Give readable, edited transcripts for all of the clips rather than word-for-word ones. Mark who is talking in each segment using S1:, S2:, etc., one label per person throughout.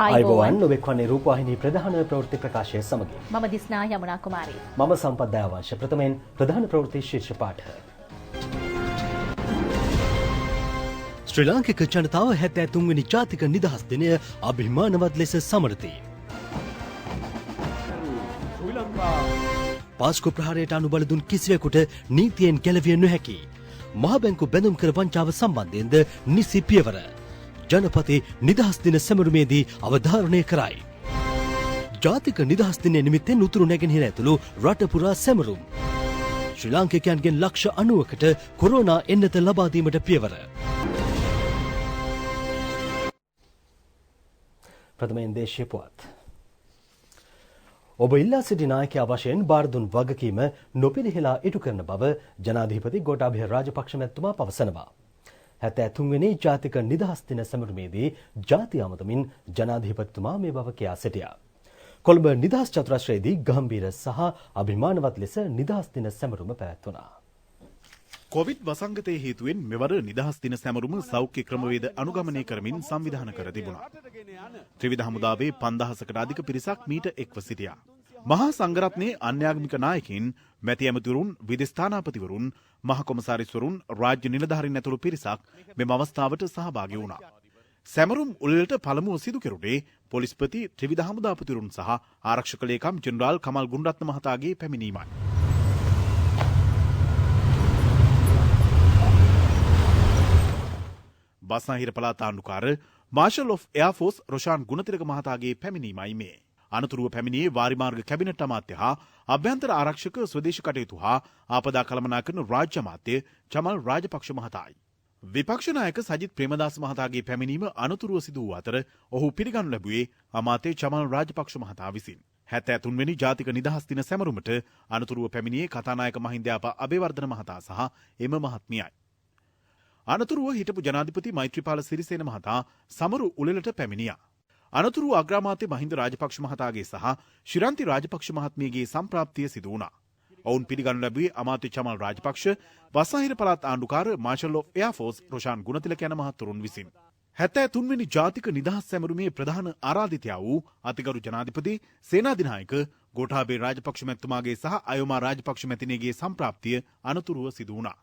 S1: ආයුබෝවන් ඔබෙක්වන්නේ රූපවාහිනී ප්‍රධාන ප්‍රවෘත්ති ප්‍රකාශය සමගින්
S2: මම දිස්නා යමුනා කුමාරී
S1: මම සම්පත් දයාවංශ ප්‍රථමයෙන් ප්‍රධාන ප්‍රවෘත්ති ශීර්ෂ පාඨ ශ්‍රී ලාංකික ජනතාව 73 වෙනි ජාතික නිදහස් දිනය අභිමානවත් ලෙස සමරති. පාස්කු ප්‍රහාරයට අනුබල දුන් කිසිවෙකුට නීතියෙන් ගැලවිය නොහැකි. මහ බැංකු බැඳුම් කර වංචාව සම්බන්ධයෙන්ද නිසි පියවර. ජනපති නිදහස් දින සැමරුමේදී අවධාරණය කරයි. ජාතික නිදහස් දිනය නිමිත්තෙන් උතුරු නැගෙනහිර ඇතුළු රට පුරා සැමරුම්. ශ්‍රී ලාංකිකයන්ගෙන් ලක්ෂ 90කට කොරෝනා එන්නත ලබා දීමට පියවර. ප්‍රථමයෙන් දේශීය පුවත්. ඔබ ඉල්ලා සිටි නායකයා වශයෙන් බාර දුන් වගකීම නොපිරිහෙලා ඉටු කරන බව ජනාධිපති ගෝඨාභය රාජපක්ෂ මැතිතුමා පවසනවා. 73 වෙනි ජාතික නිදහස් දින සැමරුමේදී ජාතිය අමතමින් ජනාධිපතිතුමා මේ බව කියා සිටියා. කොළඹ නිදහස් චතුරස්‍රයේදී ගම්බීර සහ අභිමානවත් ලෙස නිදහස් දින සැමරුම පැවැත්වුණා.
S3: කොවිඩ් වසංගතයේ හේතුවෙන් මෙවර නිදහස් දින සැමරුම සෞඛ්‍ය ක්‍රමවේද අනුගමනය කරමින් සංවිධානය කර තිබුණා. ත්‍රිවිධ හමුදාවේ 5000කට අධික පිරිසක් මීට එක්ව සිටියා. මහා සංඝරත්නයේ අන්‍යාගමික නායකින් මැති ඇමතිවරුන්, විදේශ ස්ථානාපතිවරුන්, මහ කොමසාරිස්වරුන්, රාජ්‍ය නිලධාරීන් ඇතුළු පිරිසක් මෙම අවස්ථාවට සහභාගී වුණා. සැමරුම් උළෙලට පළමුව සිදු කෙරුණේ පොලිස්පති, ත්‍රිවිධ හමුදාපතිවරුන් සහ ආරක්ෂක ලේකම් ජෙනරාල් කමල් ගුණරත්න මහතාගේ පැමිණීමයි. බස්නාහිර පළාත් ආණ්ඩුකාර මාර්ෂල් ඔෆ් එයාර්ෆෝස් රොෂාන් ගුණතිලක මහතාගේ පැමිණීමයි මේ. අනතුරුව පැමිණියේ වාරිමාර්ග කැබිනට් අමාත්‍ය හා අභ්‍යන්තර ආරක්ෂක ස්වදේශ කටයුතු හා ආපදා කළමනාකරන රාජ්‍ය අමාත්‍ය චමල් රාජපක්ෂ මහතායි. විපක්ෂ නායක සජිත් ප්‍රේමදාස මහතාගේ පැමිණීම අනතුරුව සිදු වූ අතර ඔහු පිළිගනු ලැබුවේ අමාත්‍ය චමල් රාජපක්ෂ මහතා විසින්. 73 වෙනි ජාතික නිදහස් දින සැමරුමට අනතුරුව පැමිණියේ කතානායක මහින්දයාප අබේවර්ධන මහතා සහ එම මහත්මියයි. අනතුරුව හිටපු ජනාධිපති මෛත්‍රීපාල සිරිසේන මහතා සමරු උළෙලට පැමිණියා. අනතුරුව අග්‍රාමාත්‍ය මහින්ද රාජපක්ෂ මහතාගේ සහ ශිරන්ති රාජපක්ෂ මහත්මියගේ සම්ප්‍රාප්තිය සිදු වුණා. ඔවුන් පිළිගනු ලැබුවේ අමාත්‍ය චමල් රාජපක්ෂ, බස්නාහිර පළාත් ආණ්ඩුකාර මාර්ෂල් ඔෆ් එයාර්ෆෝස් රොෂාන් ගුණතිලක යන මහතුරුන් විසින්. 73 වෙනි ජාතික නිදහස් සැමරුමේ ප්‍රධාන ආරාධිතයා වූ අතිගරු ජනාධිපති සේනාධිනායක ගෝඨාභය රාජපක්ෂ මැතිතුමාගේ සහ අයෝමා රාජපක්ෂ මැතිණියගේ සම්ප්‍රාප්තිය අනතුරුව සිදු වුණා.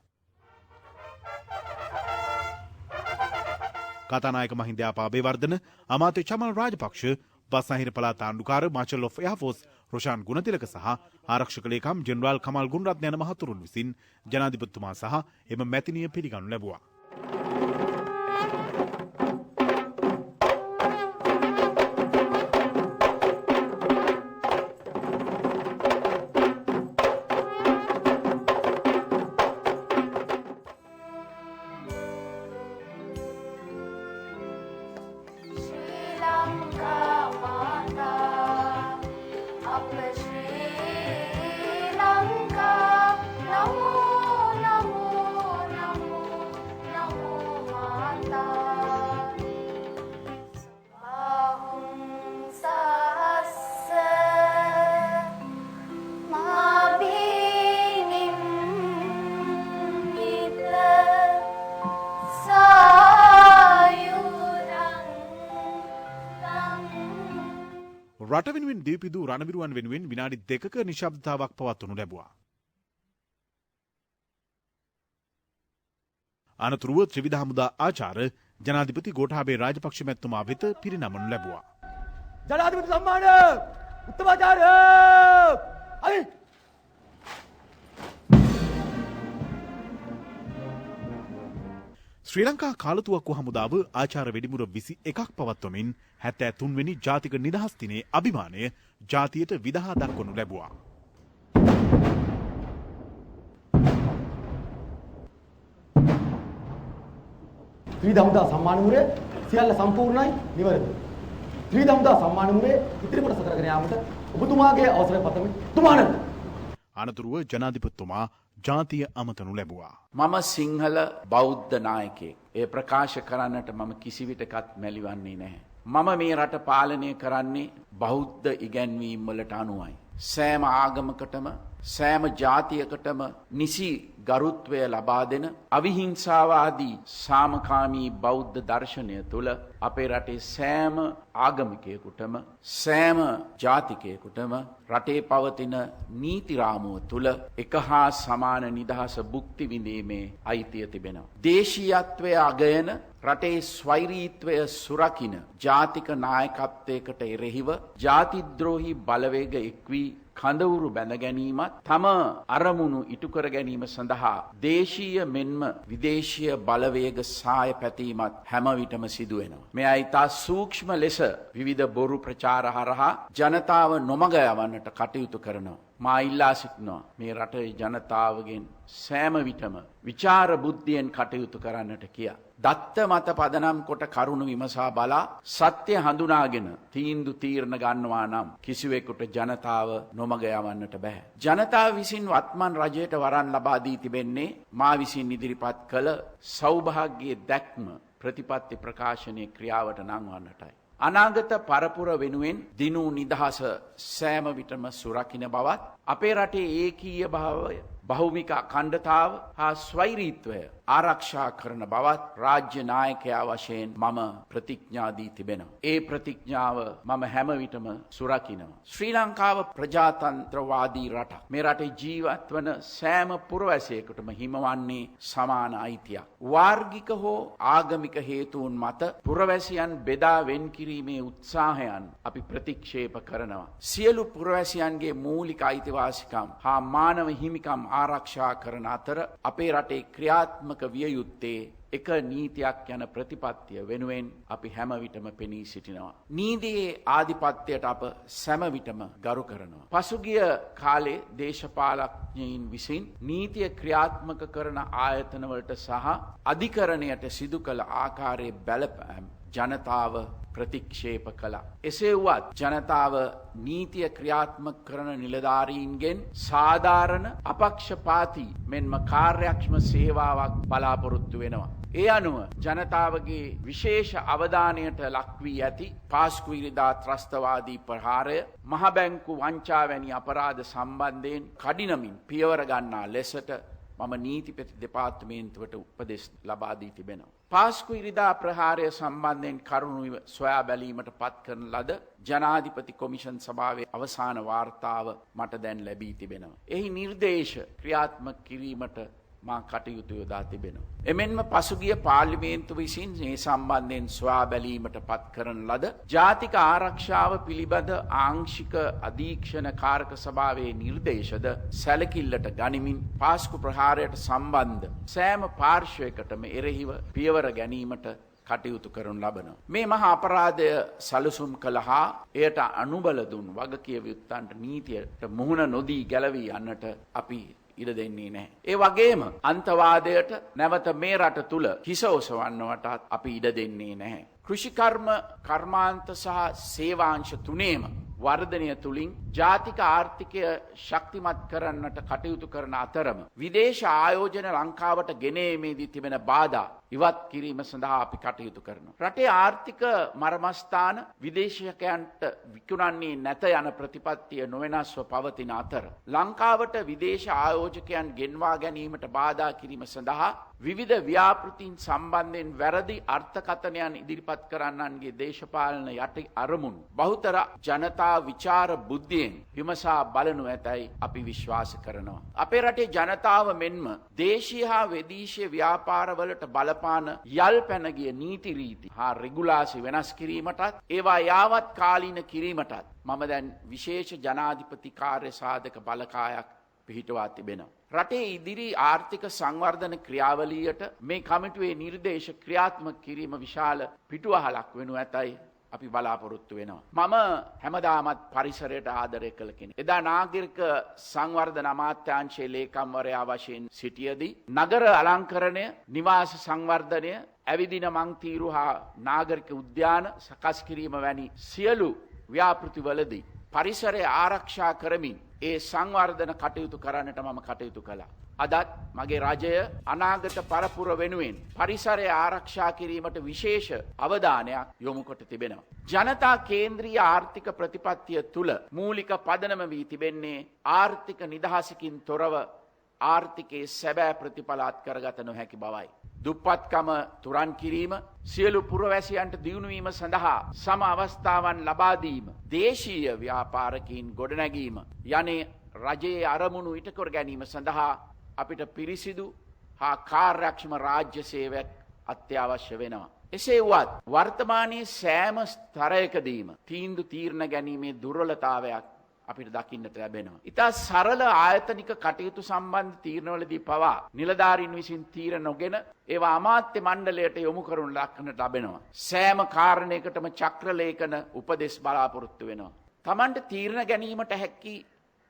S3: කතානායක මහින්දයාප අබේවර්ධන, අමාත්‍ය චමල් රාජපක්ෂ, බස්නාහිර පළාත් ආණ්ඩුකාර මාර්ෂල් ඔෆ් එයාර්ෆෝස් රොෂාන් ගුණතිලක සහ ආරක්ෂක ලේකම් ජෙනරාල් කමල් ගුණරත්න යන මහතුරුන් විසින් ජනාධිපතිතුමා සහ එම මැතිනිය පිළිගනු ලැබුවා. රට වෙනුවෙන් දීපිදු රණවිරුවන් වෙනුවෙන් විනාඩි 2ක නිශ්ශබ්දතාවක් පවත්වනු ලැබුවා. අනතුරුව ත්‍රිවිධ හමුදා ආචාර්ය ජනාධිපති ගෝඨාභය රාජපක්ෂ මැතිතුමා වෙත පිරිනමනු ලැබුවා.
S4: ජනාධිපති සම්මාන උත්තමාචාර්ය අයි
S3: ශ්‍රී ලංකා කාලතුවක්කු හමුදාව ආචාර්ය වෙඩිමුර 21ක් පවත්වමින් 73 වෙනි ජාතික නිදහස් දිනයේ අභිමානය ජාතියට විදහා දක්වනු ලැබුවා.
S4: ත්‍රිවිධ හමුදා සම්මාන මුරය සියල්ල සම්පූර්ණයි නිවැරදි. ත්‍රිවිධ හමුදා සම්මාන මුරය ඉදිරි කොටස කරගෙන යාමට ඔබතුමාගේ අවසරය පතමි. තුමාණන්
S3: අනතුරුව ජනාධිපතිතුමා ජාතිය අමතනු ලැබුවා.
S5: මම සිංහල බෞද්ධ නායකයෙක්. ඒ ප්‍රකාශ කරන්නට මම කිසිවිටකත් මැලිවන්නේ නැහැ. මම මේ රට පාලනය කරන්නේ බෞද්ධ ඉගැන්වීම් වලට අනුවයි. සෑම ආගමකටම සෑම ජාතියකටම නිසි ගරුත්වය ලබා දෙන අවිහිංසාවාදී සාමකාමී බෞද්ධ දර්ශනය තුළ අපේ රටේ සෑම ආගමිකයෙකුටම සෑම ජාතිකයෙකුටම රටේ පවතින නීති රාමුව තුළ එක හා සමාන නිදහස භුක්ති විඳීමේ අයිතිය තිබෙනවා. දේශීයත්වය අගයන රටේ ස්වෛරීත්වය සුරකින ජාතික නායකත්වයකට එරෙහිව ජාතිද්‍රෝහී බලවේග එක්වී කඳවුරු බැඳ ගැනීමත් තම අරමුණු ඉටු කර ගැනීම සඳහා දේශීය මෙන්ම විදේශීය බලවේග සාය පැතීමත් හැම විටම සිදු වෙනවා. මෙය ඉතා සූක්ෂම ලෙස විවිධ බොරු ප්‍රචාර හරහා ජනතාව නොමග යවන්නට කටයුතු කරනවා. මා ඉල්ලා සිටිනවා මේ රටේ ජනතාවගෙන් සෑම විටම විචාර බුද්ධියෙන් කටයුතු කරන්නට කියා. දත්ත මත පදනම් කොට කරුණු විමසා බලා සත්‍ය හඳුනාගෙන තීන්දුව තීරණ ගන්නවා නම් කිසිවෙකුට ජනතාව නොමග යවන්නට බෑ. ජනතාව විසින් වත්මන් රජයට වරන් ලබා දී තිබෙන්නේ මා විසින් ඉදිරිපත් කළ සෞභාග්‍යයේ දැක්ම ප්‍රතිපත්ති ප්‍රකාශනයේ ක්‍රියාවට නංවන්නටයි. අනාගත පරපුර වෙනුවෙන් දිනු නිදහස සෑම විටම සුරකින්න බවත් අපේ රටේ ඒකීය භාවය බහුමික අඛණ්ඩතාව හා ස්වෛරීත්වය ආරක්ෂා කරන බවත් රාජ්‍ය නායකයා වශයෙන් මම ප්‍රතිඥා දී තිබෙනවා. ඒ ප්‍රතිඥාව මම හැම විටම සුරකින්නවා. ශ්‍රී ලංකාව ප්‍රජාතන්ත්‍රවාදී රටක්. මේ රටේ ජීවත් වන සෑම පුරවැසියෙකුටම හිමවන්නේ සමාන අයිතියක්. වාර්ගික හෝ ආගමික හේතුන් මත පුරවැසියන් බෙදා වෙන් කිරීමේ උත්සාහයන් අපි ප්‍රතික්ෂේප කරනවා. සියලු පුරවැසියන්ගේ මූලික අයිතිවාසිකම් හා මානව හිමිකම් ආරක්ෂා කරන අතර අපේ රටේ ක්‍රියාත්මක විය යුත්තේ එක නීතියක් යන ප්‍රතිපත්තිය වෙනුවෙන් අපි හැම විටම පෙනී සිටිනවා. නීතියේ ආධිපත්‍යයට අප සෑම විටම ගරු කරනවා. පසුගිය කාලේ දේශපාලඥයින් විසින් නීතිය ක්‍රියාත්මක කරන ආයතනවලට සහ අධිකරණයට සිදු කළ ආකාරයේ බලපෑම් ජනතාව ප්‍රතික්ෂේප කළා. එසේ වුවත් ජනතාව නීතිය ක්‍රියාත්මක කරන නිලධාරීන්ගෙන් සාධාරණ අපක්ෂපාතී මෙන්ම කාර්යක්ෂම සේවාවක් බලාපොරොත්තු වෙනවා. ඒ අනුව ජනතාවගේ විශේෂ අවධානයට ලක්වී ඇති පාස්කු ඉරිදා ත්‍රස්තවාදී ප්‍රහාරය මහ බැංකු වංචා වැනි අපරාධ සම්බන්ධයෙන් කඩිනමින් පියවර ගන්නා ලෙසට මම නීතිපති දෙපාර්තමේන්තුවට උපදෙස් ලබා දී තිබෙනවා. පාස්කු ඉරිදා ප්‍රහාරය සම්බන්ධයෙන් කරුණු සොයා බැලීමට පත් කරන ලද ජනාධිපති කොමිෂන් සභාවේ අවසාන වාර්තාව මට දැන් ලැබී තිබෙනවා. එහි නිර්දේශ ක්‍රියාත්මක කිරීමට මා කටයුතු යොදා තිබෙනවා. එමෙන්ම පසුගිය පාර්ලිමේන්තුව විසින් මේ සම්බන්ධයෙන් සොයා බැලීමට පත් කරන ලද ජාතික ආරක්ෂාව පිළිබඳ ආංශික අධීක්ෂණ කාරක සභාවේ නිර්දේශද සැලකිල්ලට ගනිමින් පාස්කු ප්‍රහාරයට සම්බන්ධ සෑම පාර්ශ්වයකටම එරෙහිව පියවර ගැනීමට කටයුතු කරනු ලබනවා. මේ මහා අපරාධය සැලසුම් කළහා එයට අනුබල දුන් වගකිය යුත්තන්ට නීතියට මුහුණ නොදී ගැලවී යන්නට අපි ඉඩ දෙන්නේ නැහැ. ඒ වගේම අන්තවාදයට නැවත මේ රට තුල හිස ඔසවන්නවටත් අපි ඉඩ දෙන්නේ නැහැ. කෘෂිකර්ම කර්මාන්ත සහ සේවාංශ තුනේම වර්ධනය තුලින් ජාතික ආර්ථිකය ශක්තිමත් කරන්නට කටයුතු කරන අතරම විදේශ ආයෝජන ලංකාවට ගෙනීමේදී තිබෙන බාධා ඉවත් කිරීම සඳහා අපි කටයුතු කරනවා. රටේ ආර්ථික මර්මස්ථාන විදේශිකයන්ට විකුණන්නේ නැත යන ප්‍රතිපත්තිය නොවෙනස්ව පවතින අතර ලංකාවට විදේශ ආයෝජකයන් ගෙන්වා ගැනීමට බාධා කිරීම සඳහා විවිධ ව්‍යාපෘතීන් සම්බන්ධයෙන් වැරදි අර්ථකථනයන් ඉදිරිපත් කරන්නන්ගේ දේශපාලන යටි අරමුණු බහුතර ජනතා විචාර බුද්ධියෙන් විමසා බලනු ඇතැයි අපි විශ්වාස කරනවා. අපේ රටේ ජනතාව මෙන්ම දේශීය හා විදේශීය ව්‍යාපාරවලට බලපාන යල් පැන ගිය නීති රීති හා රෙගුලාසි වෙනස් කිරීමටත් ඒවා යාවත් කාලීන කිරීමටත් මම දැන් විශේෂ ජනාධිපති කාර්ය සාධක බලකායක් පිහිටවා තිබෙනවා. රටේ ඉදිරි ආර්ථික සංවර්ධන ක්‍රියාවලියට මේ කමිටුවේ නිර්දේශ ක්‍රියාත්මක කිරීම විශාල පිටුවහලක් වෙනු ඇතයි අපි බලාපොරොත්තු වෙනවා. මම හැමදාමත් පරිසරයට ආදරය කළ කෙනෙක්. එදා නාගරික සංවර්ධන අමාත්‍යාංශයේ ලේකම්වරයා වශයෙන් සිටියදී නගර අලංකරණය, නිවාස සංවර්ධනය, ඇවිදින මංතීරු හා නාගරික උද්‍යාන සකස් කිරීම වැනි සියලු ව්‍යාපෘතිවලදී පරිසරය ආරක්ෂා කරමින් ඒ සංවර්ධන කටයුතු කරන්නට මම කටයුතු කළා. අදත් මගේ රජය අනාගත පරපුර වෙනුවෙන් පරිසරය ආරක්ෂා කිරීමට විශේෂ අවධානයක් යොමු කොට තිබෙනවා. ජනතා කේන්ද්‍රීය ආර්ථික ප්‍රතිපත්තිය තුළ මූලික පදනම වී තිබෙන්නේ ආර්ථික නිදහසකින් තොරව ආර්ථිකයේ සැබෑ ප්‍රතිඵල අත්කරගත නොහැකි බවයි. දුප්පත්කම තුරන් කිරීම, සියලු පුරවැසියන්ට දියුණුවීම සඳහා සම අවස්ථාවන් ලබා දීම, දේශීය ව්‍යාපාරකීන් ගොඩනැගීම යන්නේ රජයේ අරමුණු ඉටකර ගැනීම සඳහා අපිට පිරිසිදු හා කාර්යක්ෂම රාජ්‍ය සේවයක් අත්‍යවශ්‍ය වෙනවා. එසේ වුවත් වර්තමානයේ සෑම ස්තරයකදීම තීන්දුව තීරණ ගැනීමේ දුර්වලතාවයක් අපිට දකින්නට ලැබෙනවා. ඉතා සරල ආයතනික කටයුතු සම්බන්ධ තීරණවලදී පවා නිලධාරීන් විසින් තීරණ නොගෙන ඒවා අමාත්‍ය මණ්ඩලයට යොමු කරනු දක්නට ලැබෙනවා. සෑම කාරණයකටම චක්‍රලේඛන උපදෙස් බලාපොරොත්තු වෙනවා. Tamante තීරණ ගැනීමට හැකි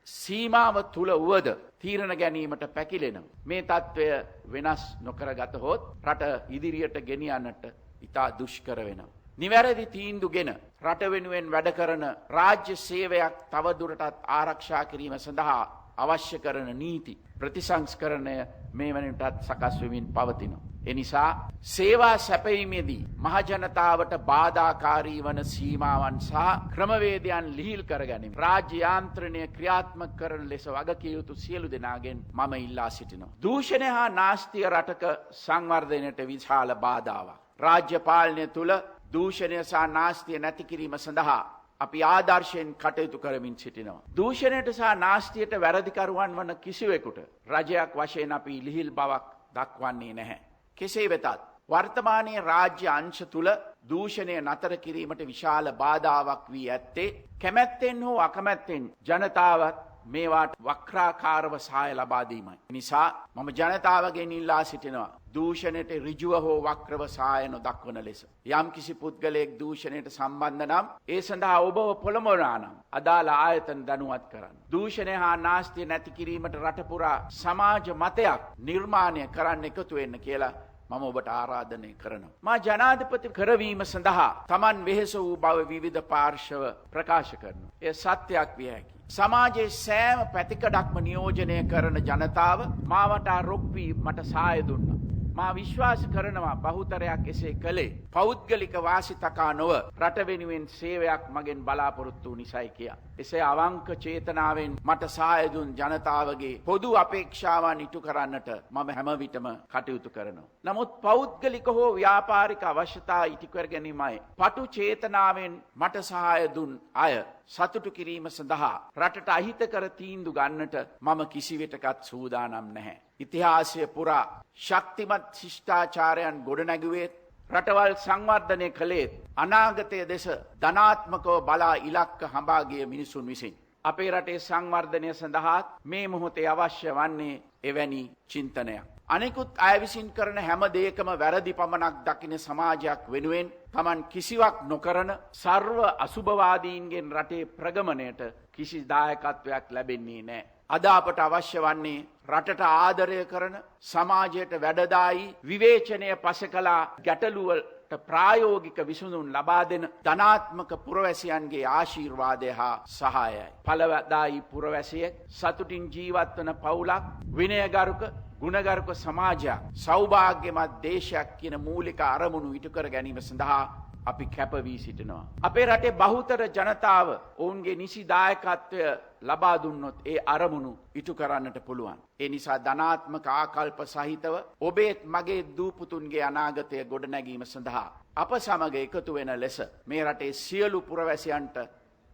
S5: සීමාව තුල වුවද තීරණ ගැනීමට පැකිලෙනවා. මේ తත්වය වෙනස් නොකරගත හොත් රට ඉදිරියට ගෙනියන්නට ඉතා දුෂ්කර වෙනවා. නිවැරදි තීන්දුවගෙන රට වෙනුවෙන් වැඩ කරන රාජ්‍ය සේවයක් තවදුරටත් ආරක්ෂා කිරීම සඳහා අවශ්‍ය කරන නීති ප්‍රතිසංස්කරණය මේ වෙනටත් සකස් වෙමින් පවතිනවා. එනිසා සේවා සැපයීමේදී මහජනතාවට බාධාකාරී වන සීමාවන් සහ ක්‍රමවේදයන් ලිහිල් කර ගැනීම රාජ්‍ය යාන්ත්‍රණය ක්‍රියාත්මක කරන ලෙස වගකිය යුතු සියලු දෙනාගෙන් මම ඉල්ලා සිටිනවා. දූෂණය හා නාස්තිය රටක සංවර්ධනයට විශාල බාධාවක්. රාජ්‍ය පාලනය තුළ දූෂණය සහ නාස්තිය නැති කිරීම සඳහා අපි ආදර්ශයෙන් කටයුතු කරමින් සිටිනවා. දූෂණයට සහ නාස්තියට වැරදිකරුවන් වන කිසිවෙකුට රජයක් වශයෙන් අපි ලිහිල් බවක් දක්වන්නේ නැහැ. කෙසේ වෙතත් වර්තමානයේ රාජ්‍ය අංශ තුල දූෂණය නතර කිරීමට විශාල බාධාවක් වී ඇත්තේ කැමැත්තෙන් හෝ අකමැත්තෙන් ජනතාවත් මේවාට වක්‍රාකාරව සහාය ලබා දීමයි. නිසා මම ජනතාවගෙන් ඉල්ලා සිටිනවා දූෂණයට ඍජුව හෝ වක්‍රව සහාය නොදක්වන ලෙස. යම් කිසි පුද්ගලයෙක් දූෂණයට සම්බන්ධ නම් ඒ සඳහා ඔබව පොළඹවනවා නම් අදාළ ආයතන දැනුවත් කරන්න. දූෂණය හා නාස්තිය නැති කිරීමට රට පුරා සමාජ මතයක් නිර්මාණය කරන්න එකතු වෙන්න කියලා මම ඔබට ආරාධනය කරනවා. මා ජනාධිපති කරවීම සඳහා Taman වෙහෙස වූ බව විවිධ පාර්ශව ප්‍රකාශ කරනවා. එය සත්‍යයක් විය හැකියි. සමාජයේ සෑම පැතිකඩක්ම නියෝජනය කරන ජනතාව මාවට රොක් වී මට සහාය දුන්නා. මා විශ්වාස කරනවා බහුතරයක් එසේ කළේ පෞද්ගලික වාසිතකා නොව රට වෙනුවෙන් සේවයක් මගෙන් බලාපොරොත්තු නිසයි කියා. එසේ අවංක චේතනාවෙන් මට සහාය දුන් ජනතාවගේ පොදු අපේක්ෂාවන් ඉටු කරන්නට මම හැම විටම කටයුතු කරනවා. නමුත් පෞද්ගලික හෝ ව්‍යාපාරික අවශ්‍යතා ඉටු කර ගැනීමයි පටු චේතනාවෙන් මට සහාය දුන් අය සතුටු කිරීම සඳහා රටට අහිතකර තීන්දුව ගන්නට මම කිසිවිටකත් සූදානම් නැහැ. ඉතිහාසය පුරා ශක්තිමත් ශිෂ්ටාචාරයන් ගොඩනැගුවේත් රටවල් සංවර්ධනය කළේත් අනාගතය දෙස ධනාත්මකව බලා ඉලක්ක හඹා ගිය මිනිසුන් විසින්. අපේ රටේ සංවර්ධනය සඳහාත් මේ මොහොතේ අවශ්‍ය වන්නේ එවැනි චින්තනයක්. අනෙකුත් අය විසින් කරන හැම දෙයකම වැරදි පමණක් දකින සමාජයක් වෙනුවෙන් Taman කිසිවක් නොකරන සර්ව අසුභවාදීන්ගෙන් රටේ ප්‍රගමණයට කිසි දායකත්වයක් ලැබෙන්නේ නැහැ. අද අපට අවශ්‍ය වන්නේ රටට ආදරය කරන සමාජයට වැඩදායි විවේචනය පසකලා ගැටලුවලට ප්‍රායෝගික විසඳුම් ලබා දෙන ධනාත්මක පුරවැසියන්ගේ ආශිර්වාදය හා සහායයි. ඵලදායි පුරවැසියෙක් සතුටින් ජීවත් වන පවුලක් විනයගරුක ගුණගරුක සමාජයක් සෞභාග්‍යමත් දේශයක් කියන මූලික අරමුණු ඉටු කර ගැනීම සඳහා අපි කැප වී සිටිනවා. අපේ රටේ බහුතර ජනතාව ඔවුන්ගේ නිසි දායකත්වය ලබා දුන්නොත් ඒ අරමුණු ඉටු කරන්නට පුළුවන්. ඒ නිසා ධනාත්මක ආකල්ප සහිතව ඔබේත් මගේ දූපුතුන්ගේ අනාගතය ගොඩනැගීම සඳහා අප සමග එකතු වෙන ලෙස මේ රටේ සියලු පුරවැසියන්ට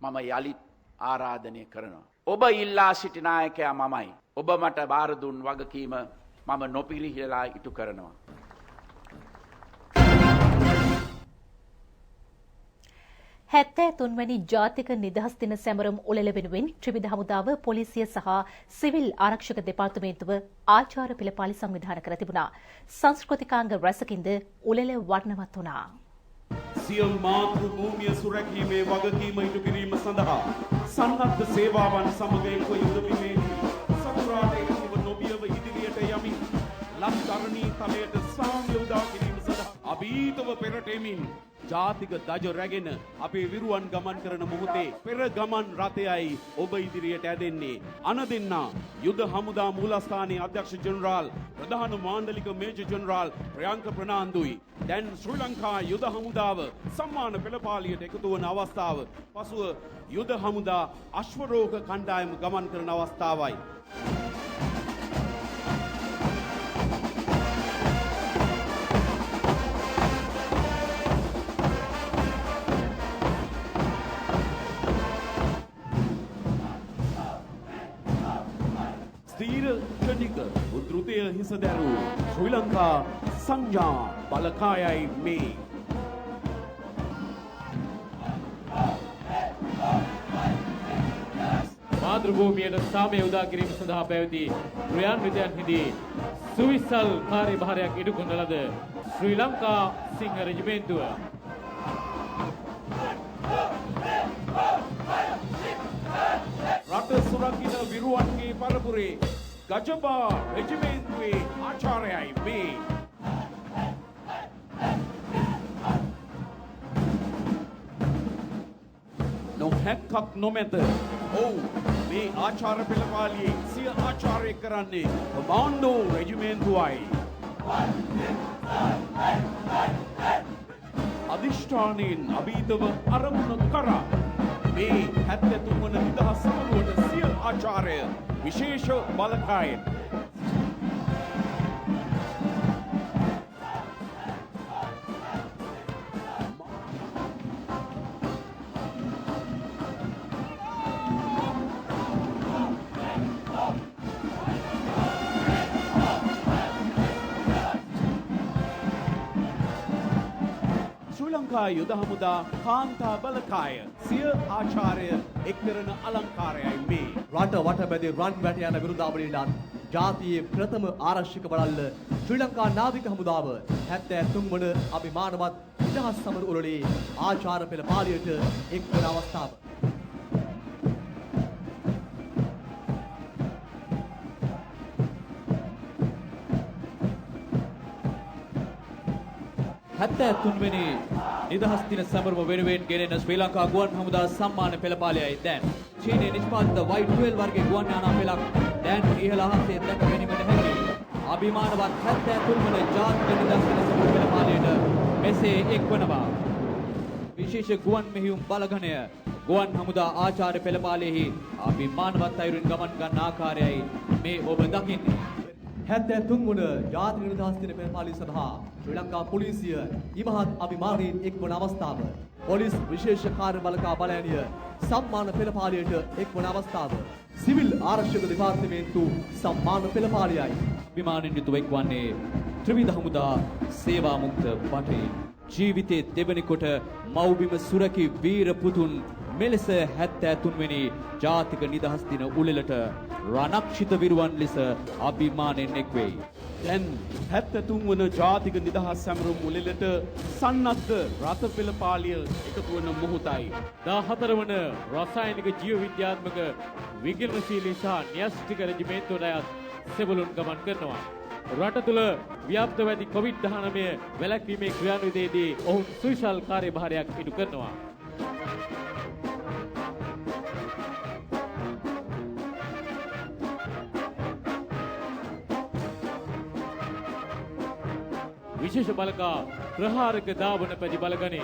S5: මම යලිත් ආරාධනය කරනවා. ඔබ ඉල්ලා සිටි නායකයා මමයි. ඔබ මට බාර දුන් වගකීම මම නොපිරිහෙලා ඉටු කරනවා.
S2: හැත්තෑ තුන්වැනි ජාතික නිදහස් දින සැමරුම් උළෙල වෙනුවෙන් ත්‍රිවිධ හමුදාව පොලිසිය සහ සිවිල් ආරක්ෂක දෙපාර්තමේන්තුව ආචාර පෙළපාලි සංවිධානය කර තිබුණා. සංස්කෘතිකාංග රැසකින්ද උළෙල වර්ණවත් වුණා.
S6: සියල් මාතෘ භූමිය සුරැකීමේ වගකීම ඉටු කිරීම සඳහා සන්නද්ධ සේවාවන් සමග එක්ව යොදවීමේ සතුරාට එකව නොබියව ඉදිරියට යමින් ලක්කරණී තලයට සාම්‍ය උදා කිරීම සඳහා අභීතව පෙරට එමින් ජාතික දජ රැගෙන අපේ විරුවන් ගමන් කරන මොහොතේ පෙර ගමන් රථයයි ඔබ ඉදිරියට ඇදෙන්නේ. අන දෙන්නා යුද හමුදා මූලස්ථානයේ අධ්‍යක්ෂ ජෙනරාල් ප්‍රධාන මාණ්ඩලික මේජර් ජෙනරාල් ප්‍රියංක ප්‍රනාන්දුයි. දැන් ශ්‍රී ලංකා යුද හමුදාව සම්මාන පෙළපාලියට එකතු වන අවස්ථාව. පසුව යුද හමුදා අශ්වරෝග කණ්ඩායම ගමන් කරන අවස්ථාවයි. ස්ථීර ක්ෂණික උද්ෘතය හිස දැරූ ශ්‍රී ලංකා සංඥා බලකායයි මේ.
S7: මාතෘභූමියට සාමය උදා කිරීම සඳහා පැවති ක්‍රියාන්විතයන්හිදී සුවිසල් කාර්යභාරයක් ඉටු කරන ලද ශ්‍රී ලංකා සිංහ රෙජිමේන්තුව
S6: රට සුරකින විරුවන්ගේ පරපුරේ ගජබා රෙජිමේන්තුවේ ආචාර්යයි මේ. නොහැක්කක් නොමැත. ඔව් මේ ආචාර්ය පෙළපාලියේ සිය ආචාර්ය කරන්නේ කමාන්ඩෝ රෙජිමේන්තුවයි. අධිෂ්ඨානයෙන් අභීතව අරමුණ කරා මේ 73 වන නිදහස් සමරුවට සිය ආචාර්ය විශේෂ බලකායෙන් ශ්‍රී ලංකා යුද හමුදා කාන්තා බලකාය සිය ආචාර්ය එක් කරන අලංකාරයයි මේ.
S4: රට වටබැදී රන් වැට යන විරුදාවලියන් ජාතියේ ප්‍රථම ආරක්ෂක බළල්ල ශ්‍රී ලංකා නාවික හමුදාව 73 වන අභිමානවත් නිදහස් සමරු උළෙලේ ආචාර්ය පෙළ පාළියට එක් වන අවස්ථාව.
S7: වෙනි නිදහස් දින සමරුම වෙනුවෙන් ගෙනෙන ශ්‍රී ලංකා ගුවන් හමුදා සම්මාන පෙළපාලියයි දැන් චීනයේ නිෂ්පාදිත Y12 වර්ගයේ ගුවන් යානා පෙළක් දැන් ඉහළ අහසේ දැක ගැනීමට හැකි. අභිමානවත් 73 වන ජාතික නිදහස් දින සමරුම පෙළපාලියට මෙසේ එක්වනවා. විශේෂ ගුවන් මෙහෙයුම් බලගණය ගුවන් හමුදා ආචාර්ය පෙළපාලියෙහි අභිමානවත් අයුරින් ගමන් ගන්න ආකාරයයි මේ ඔබ දකින්නේ.
S4: 73 වන ජාතික නිදහස් දින පෙළපාලිය සඳහා ශ්‍රී ලංකා පොලිසිය ඉමහත් අභිමානයෙන් එක්වන අවස්ථාව. පොලිස් විශේෂ කාර්ය බළකා බලයනිය සම්මාන පෙළපාලියට එක්වන අවස්ථාව. සිවිල් ආරක්ෂක දෙපාර්තමේන්තු සම්මාන පෙළපාලියයි.
S7: අභිමානෙන් යුතුව එක්වන්නේ ත්‍රිවිධ හමුදා සේවා මුක්ත බටේ ජීවිතයේ දෙවනි කොට මව්බිම සුරකි වීර පුතුන් මෙලෙස 73 වෙනි ජාතික නිදහස් දින උළෙලට රණක්ෂිත විරුවන් ලෙස අභිමානෙන් එක්වෙයි.
S6: දැන් 73 වන ජාතික නිදහස් සැමරුම් උළෙලට සන්නද්ධ රථ පෙළපාලිය එකතු වන මොහොතයි.
S7: 14 වන රසායනික ජීව විද්‍යාත්මක විකිරණශීලී සහ න්‍යෂ්ටික රෙජිමේන්තුවට අයත් සෙබළුන් ගමන් කරනවා. රට තුළ ව්‍යාප්තව ඇති COVID-19 වැළැක්වීමේ ක්‍රියාන්විතයේදී ඔවුන් සුවිශාල කාර්යභාරයක් ඉටු කරනවා. විශේෂ බලකා ප්‍රහාරක දාවන පැති බලගණය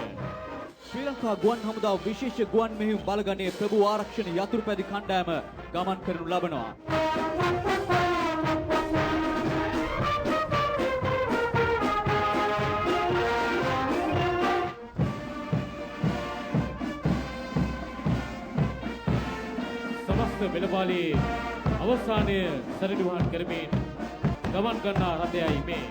S4: ශ්‍රී ලංකා ගුවන් හමුදා විශේෂ ගුවන් මෙහෙයුම් බලගණයේ ප්‍රභූ ආරක්ෂණ යතුරු පැදි කණ්ඩායම ගමන් කරනු ලබනවා.
S7: සමස්ත පෙළපාලියේ අවසානය සරිදුහන් කරමින් ගමන් කරනා රථයයි මේ.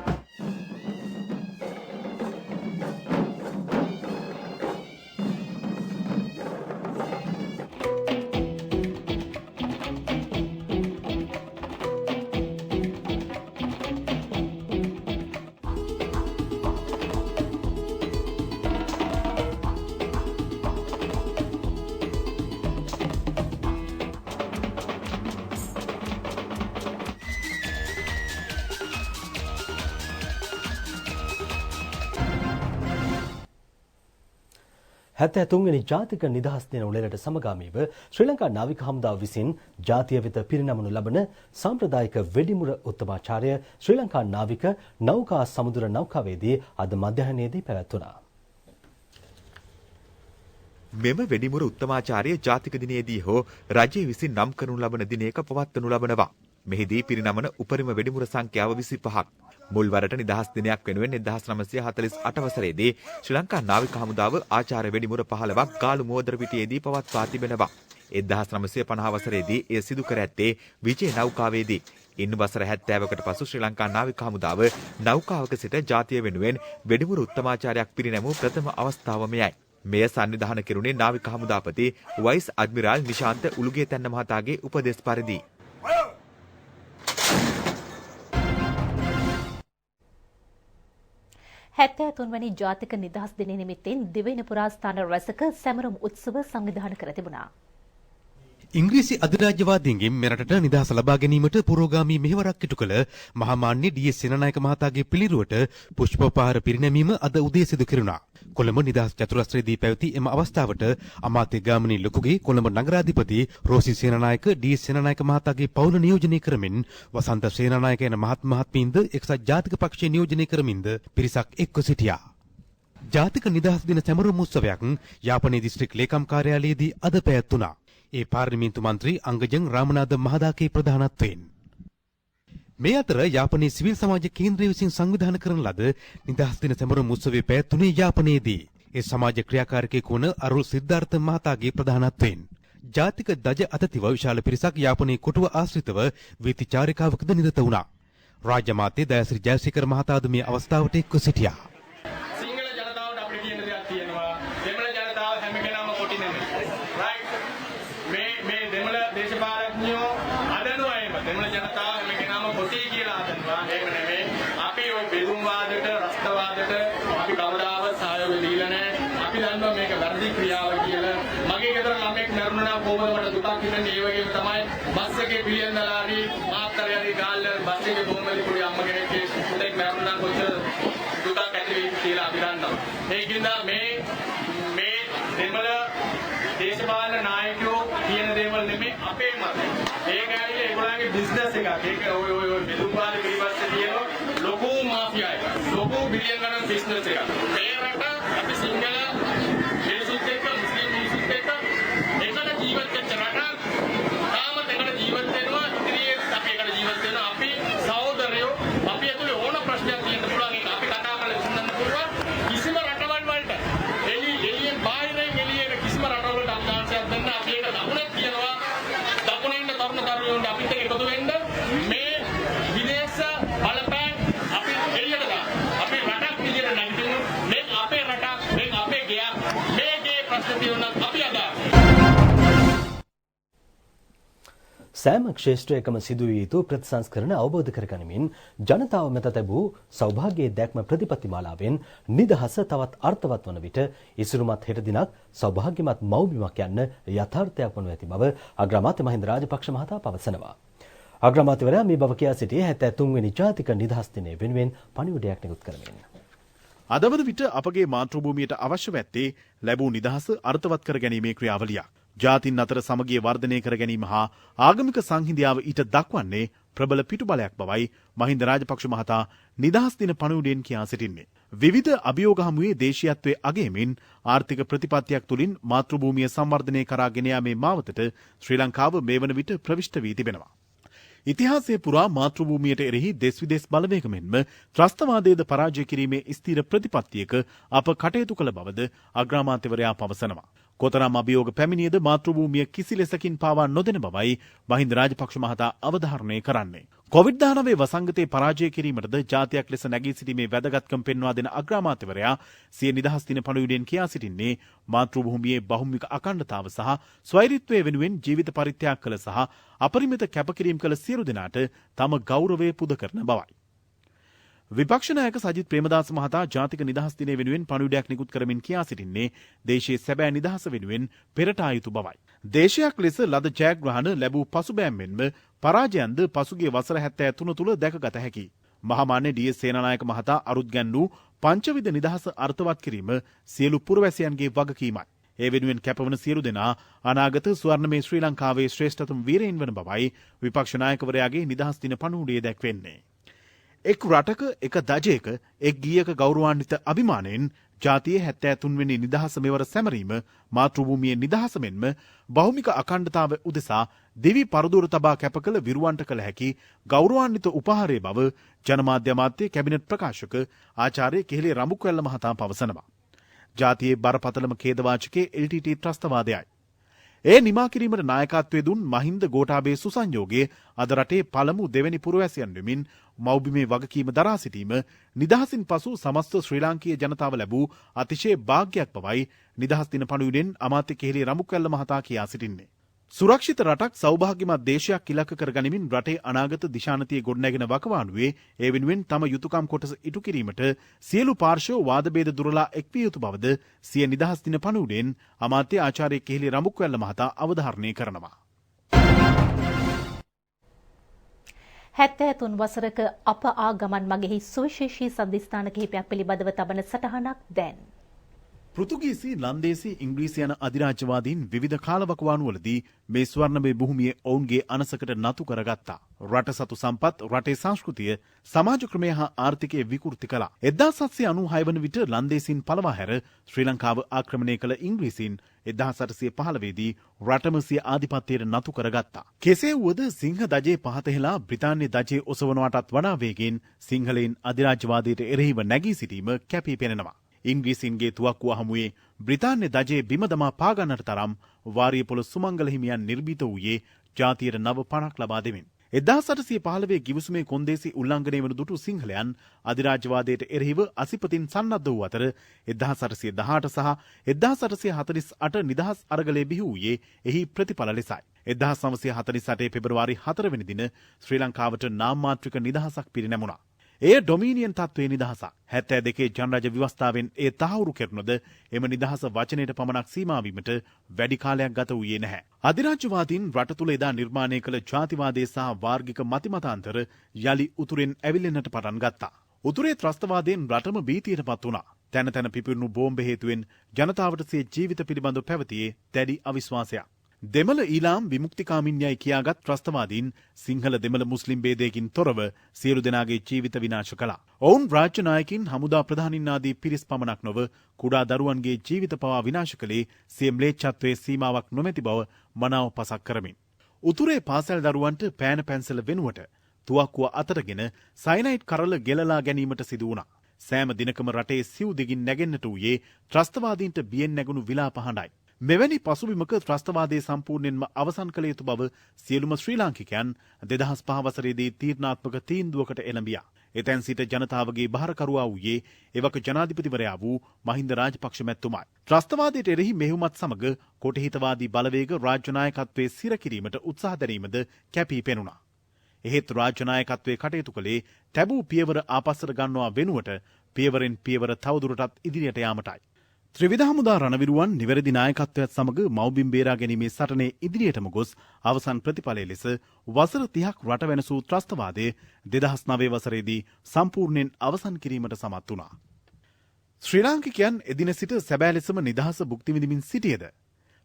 S1: 73 වෙනි ජාතික නිදහස් දින උළෙලට සමගාමීව ශ්‍රී ලංකා නාවික හමුදාව විසින් ජාතිය වෙත පිරිනමනු ලබන සාම්ප්‍රදායික වෙඩිමුර උත්තමාචාර්ය ශ්‍රී ලංකා නාවික නෞකා සමුද්‍ර නෞකාවේදී අද මධ්‍යහනයේදී පැවැත්වුණා.
S8: මෙම වෙඩිමුර උත්තමාචාර්ය ජාතික දිනයේදී හෝ රජය විසින් නම් කරනු ලබන දිනයක පවත්වනු ලබනවා. මෙහිදී පිරිනමන උපරිම වෙඩිමුර සංඛ්‍යාව 25ක්. මුල්වරට නිදහස් දිනයක් වෙනුවෙන් 1948 වසරේදී ශ්‍රී ලංකා නාවික හමුදාව ආචාර්ය වෙඩිමුර 15ක් ගාලු මෝදර පිටියේදී පවත්වා තිබෙනවා. 1950 වසරේදී එය සිදු කර ඇත්තේ විජය නෞකාවේදී. ඉන් වසර 70කට පසු ශ්‍රී ලංකා නාවික හමුදාව නෞකාවක සිට ජාතිය වෙනුවෙන් වෙඩිමුර උත්තමාචාර්යයක් පිරිනැමූ ප්‍රථම අවස්ථාව මෙයයි. මෙය සංවිධානය කෙරුණේ නාවික හමුදාපති වයිස් අඩ්මිරාල් නිශාන්ත උළුගේතැන්න මහතාගේ උපදෙස් පරිදි.
S2: හැත්තෑතුන්වැනි ජාතික නිදහස් දිනය නිමිත්තෙන් දිවයින පුරා ස්ථාන රැසක සැමරුම් උත්සව සංවිධානය කර තිබුණා.
S9: ඉංග්‍රීසි අධිරාජ්‍යවාදීන්ගෙන් මෙරටට නිදහස ලබා ගැනීමට පුරෝගාමී මෙහෙවරක් ඉටු කළ මහාමාන්‍ය ඩී.එස්. සේනානායක මහතාගේ පිළිරුවට පුෂ්පෝපහාර පිරිනැමීම අද උදේ සිදු කෙරුණා. කොළඹ නිදහස් චතුරස්‍රයේදී පැවති එම අවස්ථාවට අමාත්‍ය ගාමිණී ලොකුගේ කොළඹ නගරාධිපති රෝසි සේනානායක ඩී.එස්. සේනානායක මහතාගේ පවුල නියෝජනය කරමින් වසන්ත සේනානායක යන මහත්මීන්ද එක්සත් ජාතික පක්ෂය නියෝජනය කරමින්ද පිරිසක් එක්ව සිටියා. ජාතික නිදහස් දින සැමරුම් උත්සවයක් යාපනයේ දිස්ත්‍රික් ලේකම් කාර්යාලයේදී අද පැවැත්වුණා. ඒ පාර්ලිමේන්තු මන්ත්‍රී අංගජන් රාමනාද මහදාගේ ප්‍රධානත්වයෙන්. මේ අතර යාපනයේ සිවිල් සමාජ කේන්ද්‍රය විසින් සංවිධානය කරන ලද නිදහස් දින සැමරුම් උත්සවයේ පැවැත්වුණේ යාපනයේදී. ඒ සමාජ ක්‍රියාකාරකයෙකු වන අරුල් සිද්ධාර්ථ මහතාගේ ප්‍රධානත්වයෙන්. ජාතික දජ අතතිව විශාල පිරිසක් යාපනයේ කොටුව ආශ්‍රිතව වීථි චාරිකාවකද නිරත වුණා. රාජ්‍ය මාත්‍ය දයාසිරි ජයසේකර මහතාද මේ අවස්ථාවට එක්ව සිටියා.
S10: සිංහල ජනතාවට අපිට කියන දෙයක් තියෙනවා. දෙමළ ජනතාව හැම කෙනාම කොටි නෙමෙයි. රයිට්. මේ දෙමළ දේශපාලඥයෝ අදනවා එහෙම. දෙමළ ජනතාව හැම කෙනාම කොටි කියලා අදනවා. එහෙම නෙමෙයි. අපි ওই බෙදුම් වාදයට, රස්තවාදයට අපි කවදාවත් සහයෝගය දීලා නැහැ. අපි දන්නවා මේක වැරදි ක්‍රියාවක් කියලා. මගේ ගෙදර ළමෙක් මරුණා නම් කොහොමද මට දුකක් හිතෙන්නේ? ඒ වගේම තමයි බස් එකේ පිළියෙල දාලාදී මාත්තරයන්ගේ ගාල්ල බස් එකේ බොම්බලි පොඩි අම්ම කෙනෙක්ගේ පුතෙක් මරුණා නම් කොච්චර දුකක් ඇති වෙයිද කියලා අපි දන්නවා. ඒකින්ද මේ දෙමළ දේශපාලන නායකයෝ කියන දේවල් නෙමෙයි අපේ මතය. ඒක ඇවිල්ලා ඒගොල්ලන්ගේ බිස්නස් එකක්. ඒක ඔය බෙදුම්වාද පිළිපස්සේ තියෙන ලොකු මාෆියා එකක්. ලොකු බිලියන් ගණන් බිස්නස් එකක්. මේ රට අපි සිංහල මිනිසුත් එක්ක මුස්ලිම් මිනිසුත් එක්ක එකට ජීවත් වෙච්ච රටක්. තාමත් එකට ජීවත් වෙනවා. ඉදිරියේ අපි එකට ජීවත් වෙනවා. අපි සහෝදරයෝ අපි ඇතුලේ ඕන ප්‍රශ්නයක් තියෙන්න පුළුවන්. ඒක අපි කතා කරලා විසඳන්න පුළුවන්. කිසිම රටවල් වලට එළියෙන් බාහිරින් එළියට කිසිම රටවල් වලට අවකාශයක් දෙන්න අපි ඒක දකුණක් කියනවා. දකුණින් තරුණ තරුණියන්ට අපිත් එක්ක එකතු වෙන්න මේ විදේශ බලපෑම් අපි එළියට දාන්න. අපි රටක් විදියට නැගිටිමු. මේ අපේ රටක්, මේ අපේ ගයක්, මේකේ ප්‍රශ්න තියෙනවා අපි අදාළ.
S1: සෑම ක්ෂේත්‍රයකම සිදුවිය යුතු ප්‍රතිසංස්කරණ අවබෝධ කරගනිමින් ජනතාව මත තිබූ සෞභාග්‍යයේ දැක්ම ප්‍රතිපත්තිමාලාවෙන් නිදහස තවත් අර්ථවත් වන විට ඉසුරුමත් හෙට දිනක් සෞභාග්‍යමත් මව්බිමක් යන්න යථාර්ථයක් වනු ඇති බව අග්‍රාමාත්‍ය මහින්ද රාජපක්ෂ මහතා පවසනවා. අග්‍රාමාත්‍යවරයා මේ බව කියා සිටියේ 73 වෙනි ජාතික නිදහස් දිනය වෙනුවෙන් පණිවිඩයක් නිකුත් කරමින්.
S3: අදවන විට අපගේ මාතෘභූමියට අවශ්‍ය ඇත්තේ ලැබූ නිදහස අර්ථවත් කර ගැනීමේ ක්‍රියාවලියක්. ජාතින් අතර සමගිය වර්ධනය කර ගැනීම හා ආගමික සංහිඳියාව ඊට දක්වන්නේ ප්‍රබල පිටුබලයක් බවයි මහින්ද රාජපක්ෂ මහතා නිදහස් දින පණිවුඩයෙන් කියා සිටින්නේ. විවිධ අභියෝග හමුවේ දේශීයත්වයේ අගයමින් ආර්ථික ප්‍රතිපත්තියක් තුළින් මාතෘභූමිය සංවර්ධනය කරා ගෙන යාමේ මාවතට ශ්‍රී ලංකාව මේ වන විට ප්‍රවිෂ්ඨ වී තිබෙනවා. ඉතිහාසයේ පුරා මාතෘභූමියට එරෙහි දෙස් විදෙස් බලවේග මෙන්ම ත්‍රස්තවාදයේද පරාජය කිරීමේ ස්ථීර ප්‍රතිපත්තියක අප කටයුතු කළ බවද අග්‍රාමාත්‍යවරයා පවසනවා. කොතරම් අභියෝග පැමිණියද මාතෘභූමිය කිසි ලෙසකින් පාවා නොදෙන බවයි මහින්ද රාජපක්ෂ මහතා අවධාරණය කරන්නේ. කොවිඩ්-19 වසංගතයේ පරාජය කිරීමටද ජාතියක් ලෙස නැගී සිටීමේ වැදගත්කම් පෙන්වා දෙන අග්‍රාමාත්‍යවරයා සිය නිදහස් දින පණිවුඩයෙන් කියා සිටින්නේ මාතෘභූමියේ බහුමික අඛණ්ඩතාව සහ ස්වෛරීත්වය වෙනුවෙන් ජීවිත පරිත්‍යාග කළ සහ අපරිමිත කැපකිරීම කළ සියලු දෙනාට තම ගෞරවය පුද කරන බවයි. විපක්ෂ නායක සජිත් ප්‍රේමදාස මහතා ජාතික නිදහස් දිනය වෙනුවෙන් පණිවුඩයක් නිකුත් කරමින් කියා සිටින්නේ දේශයේ සැබෑ නිදහස වෙනුවෙන් පෙරට ආ යුතු බවයි. දේශයක් ලෙස ලද ජයග්‍රහණ ලැබූ පසුබෑම් මෙන්ම පරාජයන්ද පසුගිය වසර 73 තුළ දැකගත හැකියි. මහාමාන්‍ය ඩී.එස්. සේනානායක මහතා අරුත් ගැන්වූ පංචවිධ නිදහස අර්ථවත් කිරීම සියලු පුරවැසියන්ගේ වගකීමයි. ඒ වෙනුවෙන් කැපවන සියලු දෙනා අනාගත ස්වර්ණමය ශ්‍රී ලංකාවේ ශ්‍රේෂ්ඨතම වීරයින් වන බවයි විපක්ෂ නායකවරයාගේ නිදහස් දින පණිවුඩයේ දැක්වෙන්නේ. එක් රටක එක දජයක එක් ගීයක ගෞරවාන්විත අභිමානයෙන් ජාතියේ 73 වෙනි නිදහස මෙවර සැමරීම මාතෘභූමියේ නිදහස මෙන්ම බහුමික අඛණ්ඩතාව උදෙසා දෙවි පරදුර තබා කැප කළ විරුවන්ට කළ හැකි ගෞරවාන්විත උපහාරයේ බව ජනමාධ්‍ය අමාත්‍ය කැබිනට් ප්‍රකාශක ආචාර්ය කෙහෙලේ රඹුක්වැල්ල මහතා පවසනවා. ජාතියේ බරපතලම ඛේදවාචකයේ LTT ත්‍රස්තවාදයයි. ඒ නිමා කිරීමට නායකත්වයේ දුන් මහින්ද ගෝඨාභය සුසංයෝගයේ අද රටේ පළමු දෙවැනි පුරවැසියන් වෙමින් මව්බිමේ වගකීම දරා සිටීම නිදහසින් පසු සමස්ත ශ්‍රී ලාංකීය ජනතාව ලැබූ අතිශය වාග්යක් බවයි නිදහස් දින පණිවුඩෙන් අමාත්‍ය කෙහෙලේ රඹුක්වැල්ල මහතා කියා සිටින්නේ. සුරක්ෂිත රටක් සෞභාග්‍යමත් දේශයක් ඉලක්ක කරගනිමින් රටේ අනාගත දිශානතිය ගොඩනැගෙන වකවානුවේ ඒ වෙනුවෙන් තම යුතුයකම් කොටස ඉටු කිරීමට සියලු පාර්ශ්ව වාද භේද දුරලා එක්විය යුතු බවද සිය නිදහස් දින පණිවුඩෙන් අමාත්‍ය ආචාර්ය කෙහෙලේ රඹුක්වැල්ල මහතා අවධාරණය කරනවා.
S2: 73 වසරක අප ආ ගමන් මගෙහි සුවිශේෂී සන්ධිස්ථාන කිහිපයක් පිළිබඳව තබන සටහනක් දැන්.
S3: පෘතුගීසි, ලන්දේසි, ඉංග්‍රීසි යන අධිරාජ්‍යවාදීන් විවිධ කාලවකවානුවලදී මේ ස්වර්ණමය භූමියේ ඔවුන්ගේ අනසකට නතු කරගත්තා. රට සතු සම්පත්, රටේ සංස්කෘතිය, සමාජ ක්‍රමය හා ආර්ථිකය විකෘති කළා. 1796 වන විට ලන්දේසින් පළවා හැර ශ්‍රී ලංකාව ආක්‍රමණය කළ ඉංග්‍රීසීන් 1815 දී රටම සිය ආධිපත්‍යයට නතු කරගත්තා. කෙසේ වුවද සිංහ දජේ පහත හෙලා බ්‍රිතාන්‍ය දජේ ඔසවනවටත් වඩා වේගෙන් සිංහලයින් අධිරාජ්‍යවාදයට එරෙහිව නැගී සිටීම කැපී පෙනෙනවා. ඉංග්‍රීසින්ගේ තුවක්කුව හමුවේ බ්‍රිතාන්‍ය දජයේ බිම දමා පාගන්නට තරම් වාරියපොළ සුමංගල හිමියන් නිර්භීත වූයේ ජාතියට නව පණක් ලබා දෙමින්. 1815 ගිවිසුමේ කොන්දේසි උල්ලංඝනය වන දුටු සිංහලයන් අධිරාජ්‍යවාදයට එරෙහිව අසිපතින් සන්නද්ධ වූ අතර 1818 සහ 1848 නිදහස් අරගලයේ බිහි වූයේ එහි ප්‍රතිඵල ලෙසයි. 1948 පෙබරවාරි 4 වෙනි දින ශ්‍රී ලංකාවට නාමමාත්‍රික නිදහසක් පිරිනැමුණා. එය ඩොමීනියන් තත්ත්වයේ නිදහසක්. 72 ජනරජ ව්‍යවස්ථාවෙන් එය තහවුරු කෙරුණද එම නිදහස වචනයට පමණක් සීමා වීමට වැඩි කාලයක් ගත වූයේ නැහැ. අධිරාජ්‍යවාදීන් රට තුළ එදා නිර්මාණය කළ ජාතිවාදයේ සහ වාර්ගික මතිමතාන්තර යලි උතුරෙන් ඇවිල්ලෙන්නට පටන් ගත්තා. උතුරේ ත්‍රස්තවාදයෙන් රටම භීතියට පත් වුණා. තැන තැන පිපිරුණු බෝම්බ හේතුවෙන් ජනතාවට සිය ජීවිත පිළිබඳව පැවතියේ දැඩි අවිශ්වාසයක්. දෙමළ ඊලාම් විමුක්තිකාමින්යයි කියාගත් ත්‍රස්තවාදීන් සිංහල දෙමළ මුස්ලිම් ભેදයකින් තොරව සියලු දෙනාගේ ජීවිත විනාශ කළා. ඔවුන් රාජ්‍ය නායකින්, හමුදා ප්‍රධානීන් ආදී පිරිස් පමණක් නොව කුඩා දරුවන්ගේ ජීවිත පවා විනාශ කළේ සිය ම්ලේච්ඡත්වයේ සීමාවක් නොමැති බව මනාව පසක් කරමින්. උතුරේ පාසල් දරුවන්ට පෑන පැන්සල වෙනුවට තුවක්කුව අතටගෙන සයනයිඩ් කරල ගෙලලා ගැනීමට සිදු වුණා. සෑම දිනකම රටේ සිව් දිගින් නැගෙන්නට වූයේ ත්‍රස්තවාදීන්ට බියෙන් නැගුණු විලාප හඬයි. මෙවැනි පසුබිමක ත්‍රස්තවාදයේ සම්පූර්ණයෙන්ම අවසන් කළ යුතු බව සියලුම ශ්‍රී ලාංකිකයන් 2005 වසරේදී තීරණාත්මක තීන්දුවකට එළඹියා. එතැන් සිට ජනතාවගේ බහරකරුවා වූයේ එවක ජනාධිපතිවරයා වූ මහින්ද රාජපක්ෂ මැතිතුමායි. ත්‍රස්තවාදයට එරෙහි මෙහෙයුමත් සමග කොටහිතවාදී බලවේග රාජ්‍ය නායකත්වයේ සිර කිරීමට උත්සාහ දැරීමද කැපී පෙනුණා. එහෙත් රාජ්‍ය නායකත්වයේ කටයුතු කළේ තැබූ පියවර ආපස්සට ගන්නවා වෙනුවට පියවරෙන් පියවර තවදුරටත් ඉදිරියට යාමටයි. ත්‍රිවිධ හමුදා රණවිරුවන් නිවැරදි නායකත්වයත් සමග මව්බිම් බේරා ගැනීමේ සටනේ ඉදිරියටම ගොස් අවසන් ප්‍රතිඵලය ලෙස වසර 30ක් රට වෙනසූ ත්‍රස්තවාදයේ 2009 වසරේදී සම්පූර්ණයෙන් අවසන් කිරීමට සමත් වුණා. ශ්‍රී ලාංකිකයන් එදින සිට සැබෑ ලෙසම නිදහස භුක්ති විඳිමින් සිටියේද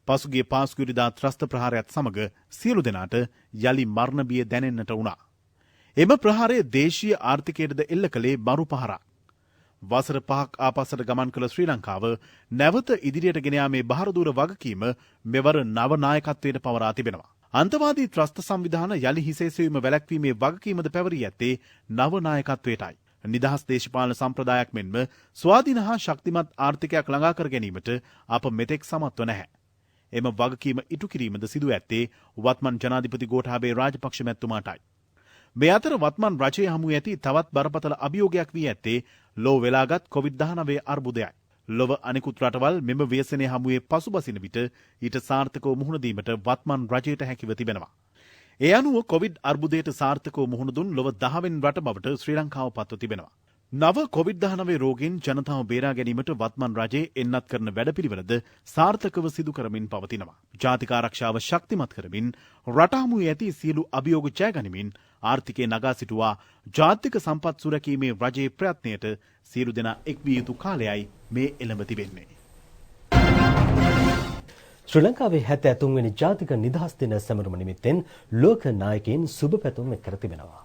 S3: පසුගිය පාස්කුරිදා ත්‍රස්ත ප්‍රහාරයත් සමග සියලු දෙනාට යලි මරණ බිය දැනෙන්නට වුණා. එම ප්‍රහාරය දේශීය ආර්ථිකයටද එල්ල කළේ මරු පහරක්. වසර 5ක් ආපස්සට ගමන් කළ ශ්‍රී ලංකාව නැවත ඉදිරියට ගෙන යාමේ බහරදූර වගකීම මෙවර නව නායකත්වයට පවරා තිබෙනවා. අන්තවාදී ත්‍රස්ත සංවිධාන යලි හිසෙසවීම වැළැක්වීමේ වගකීමද පැවරී ඇත්තේ නව නායකත්වයටයි. නිදහස් දේශපාලන සම්ප්‍රදායක් මෙන්ම ස්වාධීන හා ශක්තිමත් ආර්ථිකයක් ළඟා කර ගැනීමට අප මෙතෙක් සමත්ව නැහැ. එම වගකීම ඉටු කිරීමද සිදු ඇත්තේ වත්මන් ජනාධිපති ගෝඨාභය රාජපක්ෂ මැතිතුමාටයි. මේ අතර වත්මන් රජයේ හමු ඇති තවත් බරපතල අභියෝගයක් වී ඇත්තේ ලොව වෙලාගත් COVID-19 අර්බුදයයි. ලොව අනෙකුත් රටවල් මෙම ව්‍යසනයේ හමුවේ පසුබසින විට ඊට සාර්ථකව මුහුණ දීමට වත්මන් රජයට හැකිව තිබෙනවා. ඒ අනුව COVID අර්බුදයට සාර්ථකව මුහුණ දුන් ලොව 10 වෙනි රට බවට ශ්‍රී ලංකාව පත්ව තිබෙනවා. නව COVID-19 රෝගීන් ජනතාව බේරා ගැනීමට වත්මන් රජයේ එන්නත් කරන වැඩපිළිවෙලද සාර්ථකව සිදු කරමින් පවතිනවා. ජාතික ආරක්ෂාව ශක්තිමත් කරමින් රට හමුවේ ඇති සියලු අභියෝග ජය ගනිමින් ආර්ථිකය නගා සිටුවා ජාතික සම්පත් සුරැකීමේ රජයේ ප්‍රයත්නයට සියලු දෙනා එක් විය යුතු කාලයයි මේ එළඹ තිබෙන්නේ.
S1: ශ්‍රී ලංකාවේ 73 වෙනි ජාතික නිදහස් දින සැමරුම නිමිත්තෙන් ලෝක නායකයින් සුබ පැතුම් එක් කර තිබෙනවා.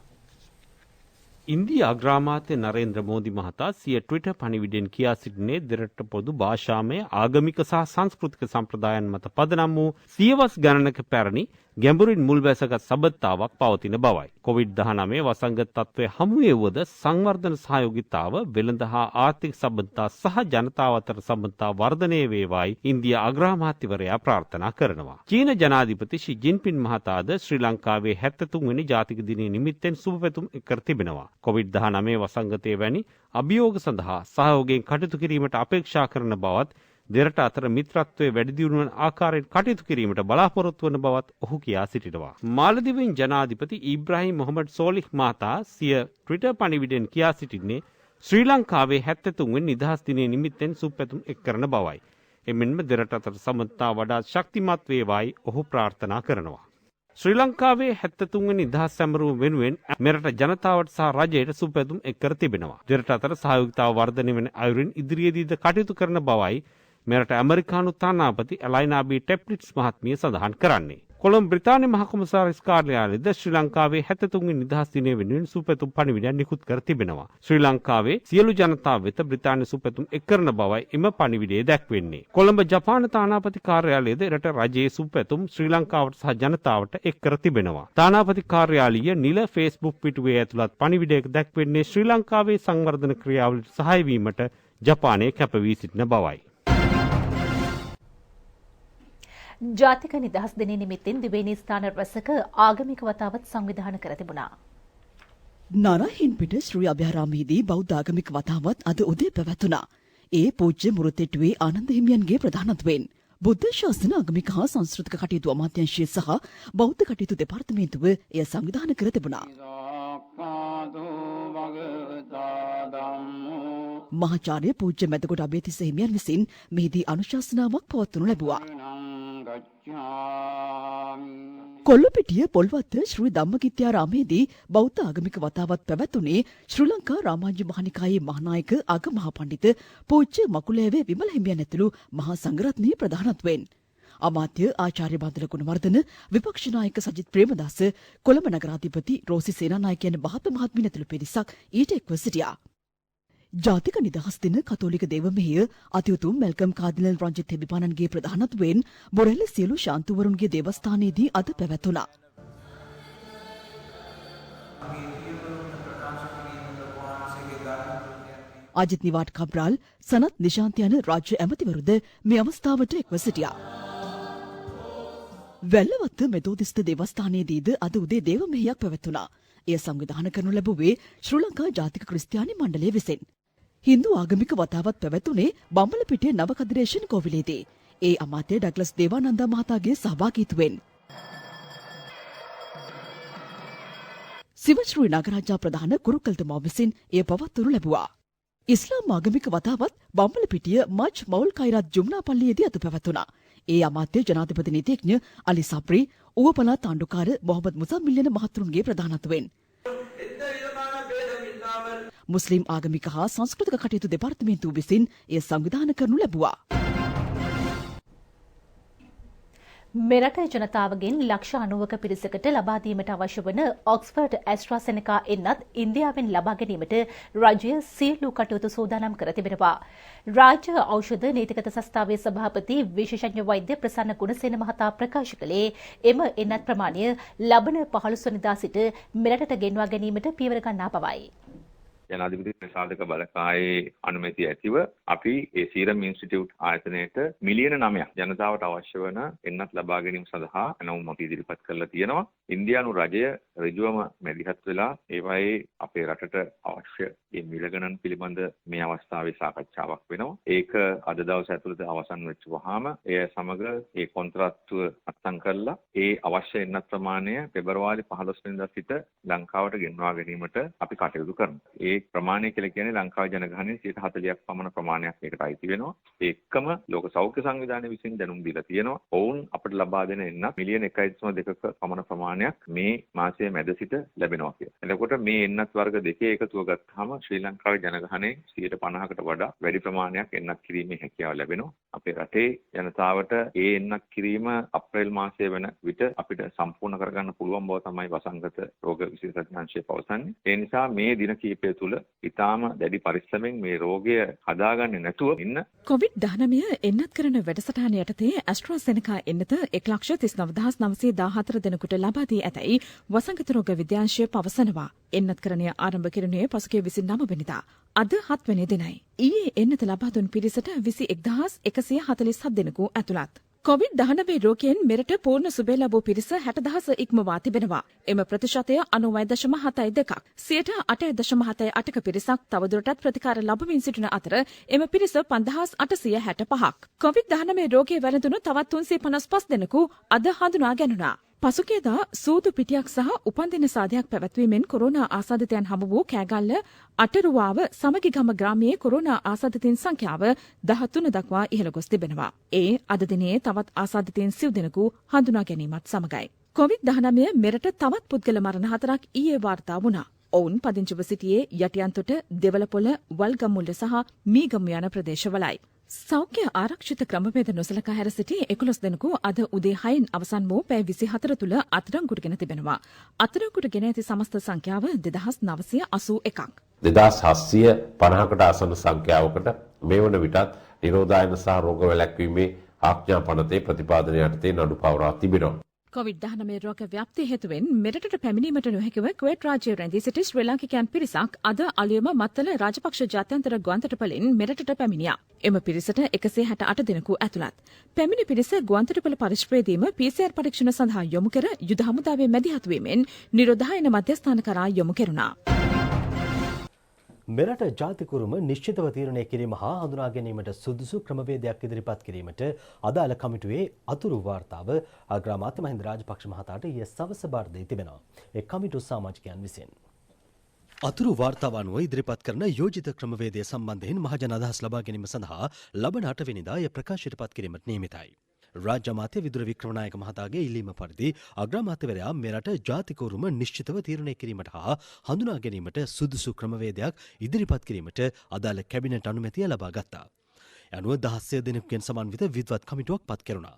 S11: ඉන්දියා අග්‍රාමාත්‍ය නරේන්ද්‍ර මෝදි මහතා සිය ට්විටර් පණිවිඩයෙන් කියා සිටින්නේ දෙරට පොදු භාෂාමය ආගමික සහ සංස්කෘතික සම්ප්‍රදායන් මත පදනම් වූ සියවස් ගණනක පැරණි ගැඹුරින් මුල් බැසගත් සබඳතාවක් පවතින බවයි. COVID-19 වසංගත තත්ත්වය හමුවේ වුවද සංවර්ධන සහයෝගිතාව වෙළඳ හා ආර්ථික සබඳතා සහ ජනතාව අතර සබඳතා වර්ධනය වේවායි ඉන්දියා අග්‍රාමාත්‍යවරයා ප්‍රාර්ථනා කරනවා. චීන ජනාධිපති ෂි ජින්පින් මහතාද ශ්‍රී ලංකාවේ 73 වෙනි ජාතික දිනය නිමිත්තෙන් සුබ පැතුම් කර තිබෙනවා. COVID-19 වසංගතය වැනි අභියෝග සඳහා සහයෝගයෙන් කටයුතු කිරීමට අපේක්ෂා කරන බවත් දෙරට අතර මිත්‍රත්වයේ වැඩි දියුණු වන ආකාරයෙන් කටයුතු කිරීමට බලාපොරොත්තු වන බවත් ඔහු කියා සිටිනවා. මාලදිවෙන් ජනාධිපති ඉබ්‍රාහිම් මොහමඩ් සෝලිහ් මහතා සිය ට්විටර් පණිවිඩයෙන් කියා සිටින්නේ ශ්‍රී ලංකාවේ 73 වෙනි නිදහස් දිනය නිමිත්තෙන් සුබ පැතුම් එක් කරන බවයි. එමෙන්ම දෙරට අතර සමන්තා වඩා ශක්තිමත් වේවායි ඔහු ප්‍රාර්ථනා කරනවා. ශ්‍රී ලංකාවේ 73 වෙනි නිදහස් සැමරුම වෙනුවෙන් මෙරට ජනතාවට සහ රජයට සුබ පැතුම් එක් කර තිබෙනවා. දෙරට අතර සහයෝගිතාව වර්ධනය වන අයුරින් ඉදිරියේදීද කටයුතු කරන බවයි මෙරට ඇමරිකානු තානාපති ඇලයිනා බී ටෙප්ලිට්ස් මහත්මිය සඳහන් කරන්නේ. කොළඹ බ්‍රිතාන්‍ය මහ කොමසාරිස් කාර්යාලයේද ශ්‍රී ලංකාවේ 73 වෙනි නිදහස් දිනය වෙනුවෙන් සුබ පැතුම් පණිවිඩයක් නිකුත් කර තිබෙනවා. ශ්‍රී ලංකාවේ සියලු ජනතාව වෙත බ්‍රිතාන්‍ය සුබ පැතුම් එක් කරන බවයි එම පණිවිඩයේ දැක්වෙන්නේ. කොළඹ ජපාන තානාපති කාර්යාලයේද එරට රජයේ සුබ පැතුම් ශ්‍රී ලංකාවට සහ ජනතාවට එක් කර තිබෙනවා. තානාපති කාර්යාලීය නිල Facebook පිටුවේ ඇතුළත් පණිවිඩයක දැක්වෙන්නේ ශ්‍රී ලංකාවේ සංවර්ධන ක්‍රියාවලට සහාය වීමට ජපානයේ කැප වී සිටින බවයි.
S2: ජාතික නිදහස් දිනය නිමිත්තෙන් දෙවැනි ස්ථාන රැසක ආගමික වතාවත් සංවිධානය කර තිබුණා.
S12: නාරායන්පිට ශ්‍රී අභයාරාමයේදී බෞද්ධ ආගමික වතාවත් අද උදේ පැවැතුණා. ඒ පූජ්‍ය මුරුතෙට්ටුවේ ආනන්ද හිමියන්ගේ ප්‍රධානත්වයෙන් බුද්ධ ශාසන ආගමික හා සංස්කෘතික කටයුතු අමාත්‍යාංශය සහ බෞද්ධ කටයුතු දෙපාර්තමේන්තුව එය සංවිධානය කර තිබුණා. මහාචාර්ය පූජ්‍ය මැදගොඩ අබේතිස්ස හිමියන් විසින් මෙහිදී අනුශාසනාවක් පවත්වනු ලැබුවා. කොල්ලපිටිය පොල්වත්ත ශ්‍රී ධම්මකිත්‍යාරාමේදී බෞද්ධ ආගමික වතාවත් පැවැතුනේ ශ්‍රී ලංකා රාමාජ්‍ය මහනිකායේ මහානායක අගමහා පඬිත පූජ්‍ය මකුලෑවේ විමල හිමියන් ඇතුළු මහා සංඝරත්නයේ ප්‍රධානත්වයෙන්. අමාත්‍ය ආචාර්ය බන්දල ගුණවර්ධන, විපක්ෂ නායක සජිත් ප්‍රේමදාස, කොළඹ නගරාධිපති රෝසි සේනානායක යන මහත්ම මහත්මිය ඇතුළු පිරිසක් ඊට එක්ව සිටියා. ජාතික නිදහස් දින කතෝලික දේව මෙහෙය අතිඋතුම් මැල්කම් කාදිනල් රංජිත් හිමිපාණන්ගේ ප්‍රධානත්වයෙන් බොරැල්ල සියලු ශාන්තුවරුන්ගේ දේවස්ථානයේදී අද පැවැතුණා. අජිත් නිවාඩ් කබ්‍රාල්, සනත් නිශාන්ත යන රාජ්‍ය ඇමතිවරුද මේ අවස්ථාවට එක්ව සිටියා. වැල්ලවත්ත මෙතෝදිස්ත දේවස්ථානයේදීද අද උදේ දේව මෙහෙයක් පැවැතුණා. එය සංවිධානය කරනු ලැබුවේ ශ්‍රී ලංකා ජාතික ක්‍රිස්තියානි මණ්ඩලය විසින්. හින්දු ආගමික වතාවත් පැවැතුනේ බම්බලපිටිය නවකදිරේෂන් කෝවිලේදී. ඒ අමාත්‍ය ඩග්ලස් දේවානන්දා මහතාගේ සහභාගීත්වයෙන්. සිවශ්‍රී නගරාජා ප්‍රධාන කුරුකල්තුමා විසින් එය පවත්වනු ලැබුවා. ඉස්ලාම් ආගමික වතාවත් බම්බලපිටිය මජ් මවුල් කයිරත් ජුම්නා පල්ලියේදී අද පැවැතුණා. ඒ අමාත්‍ය ජනාධිපති නීතිඥ අලි සප්‍රි, ඌව පළාත් ආණ්ඩුකාර මොහමඩ් මුසම්මිල් යන මහතුරුන්ගේ ප්‍රධානත්වයෙන්. මුස්ලිම් ආගමික හා සංස්කෘතික කටයුතු දෙපාර්තමේන්තුව විසින් එය සංවිධානය කරනු ලැබුවා.
S2: මෙරට ජනතාවගෙන් ලක්ෂ 90ක පිරිසකට ලබා දීමට අවශ්‍ය වන ඔක්ස්ෆර්ඩ් ඇස්ට්‍රාසෙනෙකා එන්නත් ඉන්දියාවෙන් ලබා ගැනීමට රජය සියලු කටයුතු සූදානම් කර තිබෙනවා. රාජ්‍ය ඖෂධ නීතිගත සංස්ථාවේ සභාපති විශේෂඥ වෛද්‍ය ප්‍රසන්න ගුණසේන මහතා ප්‍රකාශ කළේ එම එන්නත් ප්‍රමාණය ලබන 15 වෙනිදා සිට මෙරටට ගෙන්වා ගැනීමට පියවර ගන්නා බවයි.
S13: ජනාධිපති ප්‍රසාදක බලකායේ අනුමැතිය ඇතිව අපි ඒ සීරම් ඉන්ස්ටිටියුට් ආයතනයට මිලියන 9ක් ජනතාවට අවශ්‍ය වන එන්නත් ලබා ගැනීම සඳහා නැවුම් අපි ඉදිරිපත් කරලා තියෙනවා. ඉන්දියානු රජය ඍජුවම මැදිහත් වෙලා ඒවායේ අපේ රටට අවශ්‍ය මේ මිල ගණන් පිළිබඳ මේ අවස්ථාවේ සාකච්ඡාවක් වෙනවා. ඒක අද දවස් ඇතුළත අවසන් වෙච්ච වහාම එය සමග ඒ කොන්ත්‍රාත්තුව අත්සන් කරලා ඒ අවශ්‍ය එන්නත් ප්‍රමාණය පෙබරවාරි 15 වෙනිදා සිට ලංකාවට ගෙන්වා ගැනීමට අපි කටයුතු කරනවා. ඒ ප්‍රමාණය කියලා කියන්නේ ලංකාවේ ජනගහනයේ 40% පමණ ප්‍රමාණයක් ඒකට අයිති වෙනවා. ඒකම ලෝක සෞඛ්‍ය සංවිධානය විසින් දැනුම් දීලා තියෙනවා. ඔවුන් අපට ලබා දෙන එන්න මිලියන 1.2ක පමණ ප්‍රමාණයක් මේ මාසයේ මැද සිට ලැබෙනවා කියලා. එතකොට මේ එන්නත් වර්ග දෙකේ එකතුව ගත්තාම ශ්‍රී ලංකාවේ ජනගහනයේ 50%කට වඩා වැඩි ප්‍රමාණයක් එන්නත් කිරීමේ හැකියාව ලැබෙනවා. අපේ රටේ ජනතාවට ඒ එන්නත් කිරීම අප්‍රේල් මාසයේ වෙන විට අපිට සම්පූර්ණ කරගන්න පුළුවන් බව තමයි වසංගත රෝග විශේෂඥාංශය පවසන්නේ. ඒ නිසා මේ දින කිහිපය තුළ ඊටාම දැඩි පරිස්සමෙන් මේ රෝගය හදාගන්නේ නැතුව ඉන්න.
S12: COVID-19 එන්නත් කරන වැඩසටහන යටතේ ඇස්ට්‍රාසෙනකා එන්නත 1,39,914 දෙනෙකුට ලබා දී ඇතැයි වසංගත රෝග විද්‍යාංශය පවසනවා. එන්නත්කරණය ආරම්භ කෙරුණේ පසුගිය 29 වෙනිදා. අද 7 වෙනි දිනයි. ඊයේ එන්නත ලබා දුන් පිරිසට 21,147 දෙනෙකු ඇතුළත්. COVID-19 රෝගයෙන් මෙරට පූර්ණ සුවය ලැබූ පිරිස 60,000 ඉක්මවා තිබෙනවා. එම ප්‍රතිශතය 90.72ක්. 8.78ක පිරිසක් තවදුරටත් ප්‍රතිකාර ලබමින් සිටින අතර එම පිරිස 5,865ක්. COVID-19 රෝගයේ වැළඳුණු තවත් 355 දෙනෙකු අද හඳුනා ගැනුණා. පසුගියදා සූදු පිටියක් සහ උපන්දින සාදයක් පැවැත්වීමෙන් කොරෝනා ආසාදිතයන් හමු වූ කෑගල්ල අටරුවාව සමගිගම ග්‍රාමයේ කොරෝනා ආසාදිතයින් සංඛ්‍යාව 13 දක්වා ඉහළ ගොස් තිබෙනවා. ඒ අද දිනේ තවත් ආසාදිතයින් 9 දෙනෙකු හඳුනා ගැනීමත් සමගයි. COVID-19 මෙරට තවත් පුද්ගල මරණ 4ක් ඊයේ වාර්තා වුණා. ඔවුන් පදිංචිව සිටියේ යටියන්තොට, දෙවලපොළ, වල්ගමුල්ල සහ මීගමු යන ප්‍රදේශවලයි. සෞඛ්‍ය ආරක්ෂිත ක්‍රමවේද නොසලකා හැර සිටි 11 දෙනෙකු අද උදේ 6න් අවසන් වූ පැය 24 තුළ අත්අඩංගුවට ගෙන තිබෙනවා. අත්අඩංගුවට ගෙන ඇති සමස්ත සංඛ්‍යාව 2,981ක්.
S14: 2,750කට ආසන්න සංඛ්‍යාවකට මේ වන විටත් නිරෝධායන සහ රෝග වැළැක්වීමේ ආඥා පනතේ ප්‍රතිපාදනය යටතේ නඩු පවරා තිබෙනවා.
S12: COVID-19 රෝග ව්‍යාප්තිය හේතුවෙන් මෙරටට පැමිණීමට නොහැකිව කුවේට් රාජ්‍යයේ රැඳී සිටි ශ්‍රී ලාංකිකයන් පිරිසක් අද අලුයම මත්තල රාජපක්ෂ ජාත්‍යන්තර ගුවන්තොටුපළින් මෙරටට පැමිණියා. එම පිරිසට 168 දෙනෙකු ඇතුළත්. පැමිණි පිරිස ගුවන්තොටුපළ පරිශ්‍රයේදීම PCR පරීක්ෂණ සඳහා යොමු කර යුද හමුදාවේ මැදිහත් වීමෙන් නිරෝධායන මධ්‍යස්ථාන කරා යොමු කෙරුණා.
S1: මෙරට ජාතිකුරුම නිශ්චිතව තීරණය කිරීම හා හඳුනා ගැනීමට සුදුසු ක්‍රමවේදයක් ඉදිරිපත් කිරීමට අදාළ කමිටුවේ අතුරු වාර්තාව අග්‍රාමාත්‍ය මහින්ද රාජපක්ෂ මහතාට ඊයේ සවස බාර දී තිබෙනවා. ඒ කමිටුව සමාජිකයන් විසින් අතුරු වාර්තාව අනුව ඉදිරිපත් කරන යෝජිත ක්‍රමවේදය සම්බන්ධයෙන් මහජන අදහස් ලබා ගැනීම සඳහා ලබන 8 වෙනිදා එය ප්‍රකාශයට පත් කිරීමට නියමිතයි. රාජ්‍ය අමාත්‍ය විදුර වික්‍රමනායක මහතාගේ ඉල්ලීම පරිදි අග්‍රාමාත්‍යවරයා මෙරට ජාතිකෝරුම නිශ්චිතව තීරණය කිරීමට හා හඳුනා ගැනීමට සුදුසු ක්‍රමවේදයක් ඉදිරිපත් කිරීමට අදාළ කැබිනට් අනුමැතිය ලබා ගත්තා. යනුව 16 දෙනෙකුගෙන් සමන්විත විද්වත් කමිටුවක් පත් කෙරුණා.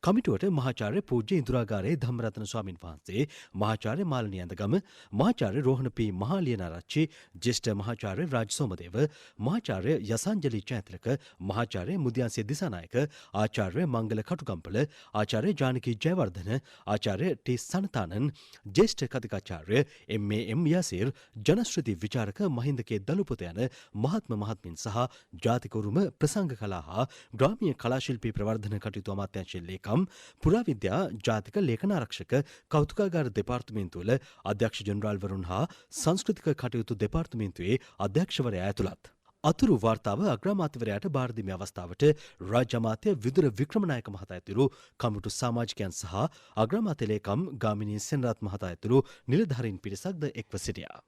S1: කමිටුවට මහාචාර්ය පූජ්‍ය ඉන්දුරාගාරේ ධම්මරතන ස්වාමින් වහන්සේ, මහාචාර්ය මාළනී ඇඳගම, මහාචාර්ය රෝහණ පී මහාලියනාරච්චි, ජ්‍යෙෂ්ඨ මහාචාර්ය රාජ් සෝමදේව, මහාචාර්ය යසංජලි චෛත්‍රක, මහාචාර්ය මුදියන්සේ දිසානායක, ආචාර්ය මංගල කටුගම්පල, ආචාර්ය ජානකී ජයවර්ධන, ආචාර්ය ටී සනතානන්, ජ්‍යෙෂ්ඨ කතිකාචාර්ය එම්.ඒ.එම්. යසීර්, ජනශ්‍රුති විචාරක මහින්දකේ දලුපොත යන මහත්ම මහත්මින් සහ ජාතිකෝරුම ප්‍රසංග කලා හා ග්‍රාමීය කලාශිල්පී ප්‍රවර්ධන කටයුතු අමාත්‍යාංශයේ ලේකම් පුරාවිද්‍යා ජාතික ලේඛනාරක්ෂක කෞතුකාගාර දෙපාර්තමේන්තුවල අධ්‍යක්ෂ ජෙනරාල්වරුන් හා සංස්කෘතික කටයුතු දෙපාර්තමේන්තුවේ අධ්‍යක්ෂවරයා ඇතුළත්. අතුරු වාර්තාව අග්‍රාමාත්‍යවරයාට බාර දීමේ අවස්ථාවට රාජ්‍ය අමාත්‍ය විදුර වික්‍රමනායක මහතා ඇතුළු කමිටු සමාජිකයන් සහ අග්‍රාමාත්‍ය ලේකම් ගාමිණී සෙනරත් මහතා ඇතුළු නිලධාරීන් පිරිසක්ද එක්ව සිටියා.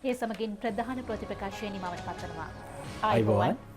S2: ඒ සමගින් ප්‍රධාන ප්‍රතිපකාශයේ නිමවට පත්වනවා.
S1: අයිබෝවන්.